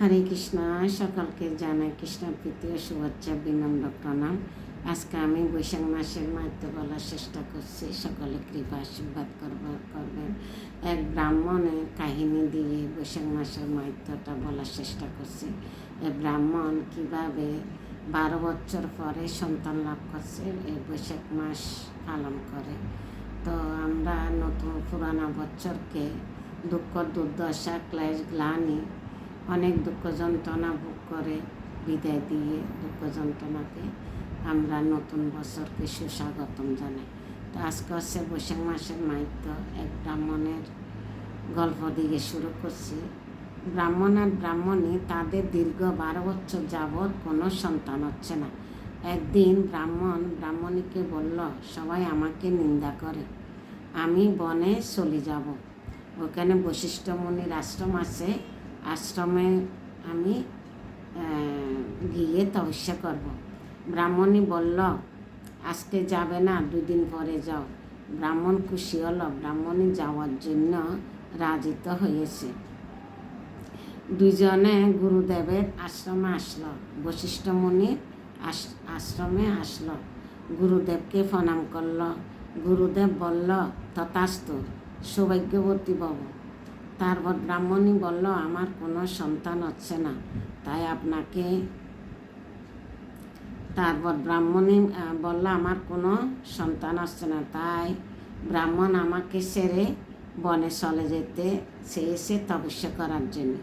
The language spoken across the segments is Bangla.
হরে কৃষ্ণ। সকলকে জানাই কৃষ্ণ প্রীতি ও শুভেচ্ছা, বিনম্র প্রণাম। আজকে আমি বৈশাখ মাসের মাহাত্ম্য বলার চেষ্টা করছি। সকলে কৃপা আশীর্বাদ করবেন। এক ব্রাহ্মণের কাহিনী দিয়ে বৈশাখ মাসের মাহাত্ম্যটা বলার চেষ্টা করছি। এই ব্রাহ্মণ কীভাবে 12 বছর পরে সন্তান লাভ করছে এই বৈশাখ মাস পালন করে। তো আমরা নতুন পুরানো বছরকে দুঃখ দুর্দশা ক্লেশ গ্লানি অনেক দুঃখ যন্ত্রণা ভোগ করে বিদায় দিয়ে দুঃখ যন্ত্রণাকে আমরা নতুন বছরকে সুস্বাগতম জানাই। তো আজকে হচ্ছে বৈশাখ মাসের মাহাত্ম্য। এক ব্রাহ্মণের গল্প দিয়ে শুরু করছি। ব্রাহ্মণ আর ব্রাহ্মণী তাদের দীর্ঘ 12 বছর যাবৎ কোনো সন্তান হচ্ছে না। একদিন ব্রাহ্মণীকে বলল, সবাই আমাকে নিন্দা করে, আমি বনে চলে যাব। ওখানে বশিষ্ঠ মুনির আশ্রম আছে, আশ্রমে আমি গিয়ে তপস্যা করব। ব্রাহ্মণী বলল, আজকে যাবে না, 2 দিন পরে যাও। ব্রাহ্মণ খুশি হলো, ব্রাহ্মণী যাওয়ার জন্য রাজিত হয়েছে। দুজনে গুরুদেবের আশ্রমে আসলো, বশিষ্ঠ মুনির আশ্রমে আসলো। গুরুদেবকে প্রণাম করল। গুরুদেব বলল, তথাস্তু, সৌভাগ্যবতী ভব। তারপর ব্রাহ্মণী বলল, আমার কোনো সন্তান হচ্ছে না, তাই আপনাকে। তারপর ব্রাহ্মণী বলল, আমার কোনো সন্তান হচ্ছে না, তাই ব্রাহ্মণ আমাকে ছেড়ে বনে চলে যেতে চেয়েছে তপস্যা করার জন্য।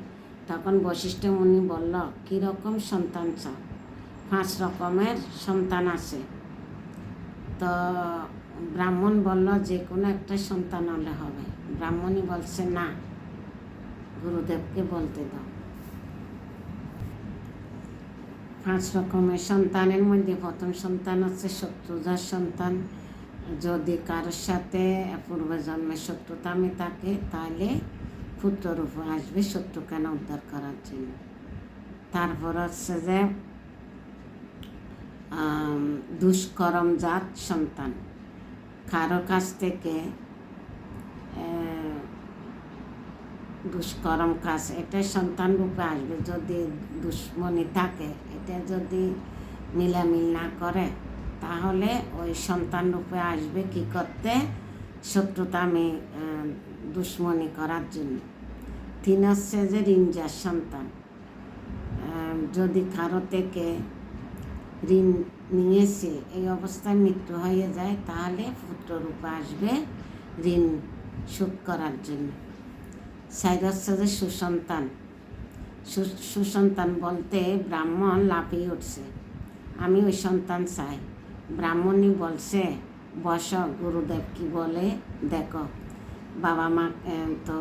তখন বশিষ্ঠ মুনি বলল, কীরকম সন্তান চাও? 5 রকমের সন্তান আছে। তো ব্রাহ্মণ বলল, যে কোনো একটা সন্তান হলে হবে। ব্রাহ্মণী বলছে, না, গুরুদেবকে বলতে দাও। 5 রকমের সন্তানের মধ্যে প্রথম সন্তান হচ্ছে শত্রুজার সন্তান। যদি কারোর সাথে পূর্বজন্মের শত্রুতা আমি থাকে, তাহলে পুত্ররূপ আসবে শত্রুকে উদ্ধার করার জন্য। তারপর হচ্ছে যে দুষ্কর্মজাত সন্তান, কারো কাছ থেকে দুষ্কর্ম কাজ, এটা সন্তান রূপে আসবে। যদি দুশ্মনী থাকে, এটা যদি মিলামিল না করে, তাহলে ওই সন্তান রূপে আসবে কি করতে? শত্রুতা দুশ্মনী করার জন্য। 3 হচ্ছে যে ঋণজাত সন্তান, যদি কারো থেকে ঋণ নিয়েছে, এই অবস্থায় মৃত্যু হয়ে যায়, তাহলে পুত্ররূপে আসবে ঋণ শোধ করার জন্য। 4 হচ্ছে যে সুসন্তান। সুসন্তান বলতে ব্রাহ্মণ লাফিয়ে উঠছে, আমি ওই সন্তান চাই। ব্রাহ্মণী বলছে, বস, গুরুদেব কি বলে দেখো। বাবা মা তো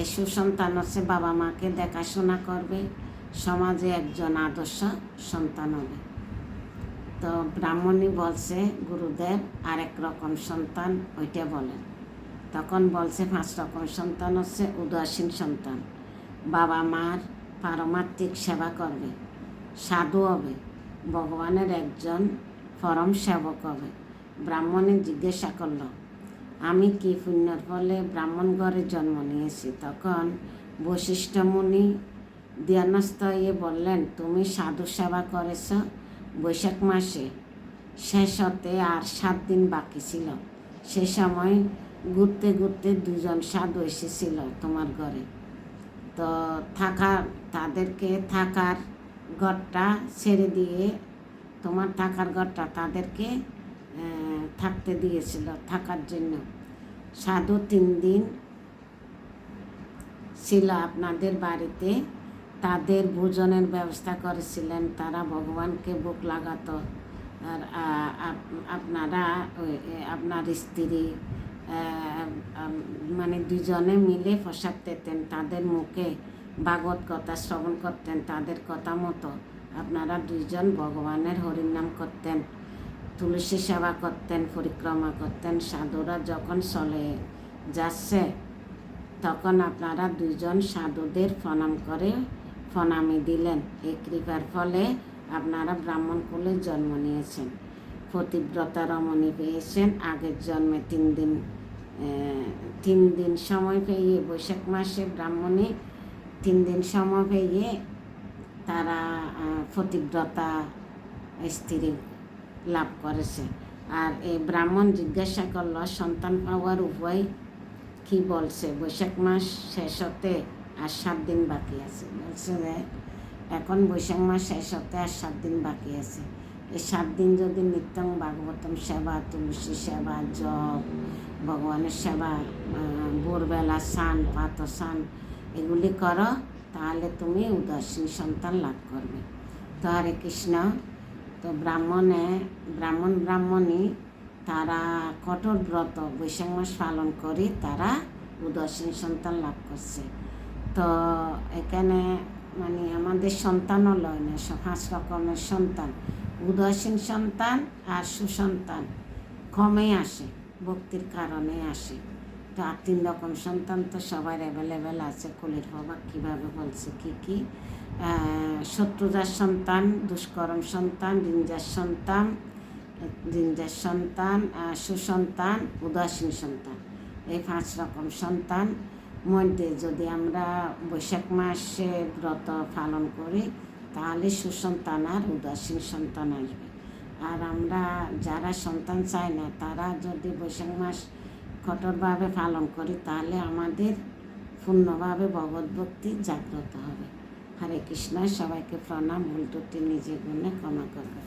এই সুসন্তান হচ্ছে বাবা মাকে দেখাশোনা করবে, সমাজে একজন আদর্শ সন্তান হবে। তো ব্রাহ্মণী বলছে, গুরুদেব আরেক রকম সন্তান, ওইটা বলেন। তখন বলছে, 5 রকম সন্তান হচ্ছে উদাসীন সন্তান, বাবা মার পারমাত্মিক সেবা করবে, সাধু হবে, ভগবানের একজন পরম সেবক হবে। ব্রাহ্মণী জিজ্ঞাসা করল, আমি কি পুণ্যের ফলে ব্রাহ্মণ ঘরে জন্ম নিয়েছি? তখন বশিষ্ঠ মুনি ধ্যানস্থ হয়ে বললেন, তুমি সাধু সেবা করেছ। বৈশাখ মাসে শেষ হতে আর 7 দিন বাকি ছিল। সে সময় ঘুরতে ঘুরতে 2জন সাধু এসেছিল তোমার ঘরে। তো তাদেরকে থাকার ঘরটা ছেড়ে দিয়ে, তোমার থাকার ঘরটা তাদেরকে থাকতে দিয়েছিল, থাকার জন্য। সাধু 3 দিন ছিল আপনাদের বাড়িতে, তাদের ভোজনের ব্যবস্থা করেছিলেন, তারা ভগবানকে ভোগ লাগাতো। আর আপনারা আপনার স্ত্রী মানে 2জনে মিলে প্রসাদ পেতেন, তাদের মুখে ভাগবত কথা শ্রবণ করতেন, তাদের কথা মতো আপনারা 2জন ভগবানের হরিনাম করতেন, তুলসী সেবা করতেন, পরিক্রমা করতেন। সাধুরা যখন চলে যাচ্ছে, তখন আপনারা 2জন সাধুদের প্রণাম করে প্রণামী দিলেন। এই কৃপার ফলে আপনারা ব্রাহ্মণ কুলে জন্ম নিয়েছেন, পতিব্রতা রমণী পেয়েছেন। আগের জন্মে 3 দিন সময় পেয়ে বৈশাখ মাসে ব্রাহ্মণী 3 দিন সময় পেয়ে তারা পতিব্রতা স্ত্রী লাভ করেছে। আর এই ব্রাহ্মণ জিজ্ঞাসা করলো সন্তান পাওয়ার উপায় কি? বলছে বৈশাখ মাস শেষ হতে আর 7 দিন বাকি আছে। বলছে যে এখন বৈশাখ মাস শেষ হতে আর 7 দিন বাকি আছে। এই 7 দিন যদি নিত্যং ভাগবতম সেবা, তুলসী সেবা, জপ, ভগবানের সেবা, ভোরবেলা স্নান, প্রাতঃ স্নান এগুলি করো, তাহলে তুমি উদাসীন সন্তান লাভ করবে। তো হরে কৃষ্ণ। তো ব্রাহ্মণী তারা কঠোর ব্রত বৈশাখ মাস পালন করে তারা উদাসীন সন্তান লাভ করছে। তো এখানে মানে আমাদের সন্তানও লয় না, 5 রকমের সন্তান, উদাসীন সন্তান আর সুসন্তান কমে আসে, ভক্তির কারণে আসে। তো আর 3 রকম সন্তান তো সবার অ্যাভেলেবেল আছে। কুলের বাবা কীভাবে বলছে কী কী শত্রুজার সন্তান, দুষ্কর্ম সন্তান, জিঞ্জার সন্তান, সুসন্তান, উদাসীন সন্তান, এই 5 রকম সন্তান মধ্যে যদি আমরা বৈশাখ মাসে ব্রত পালন করি তাহলে সুসন্তান আর উদাসীন সন্তান আসবে। আর আমরা যারা সন্তান চাই না তারা যদি বৈশাখ মাস কঠোরভাবে পালন করি তাহলে আমাদের পূর্ণভাবে ভগবদ্ভক্তি জাগ্রত হবে। হরে কৃষ্ণ। সবাইকে প্রণাম। ভুল ত্রুটি নিজের গুণে ক্ষমা করবে।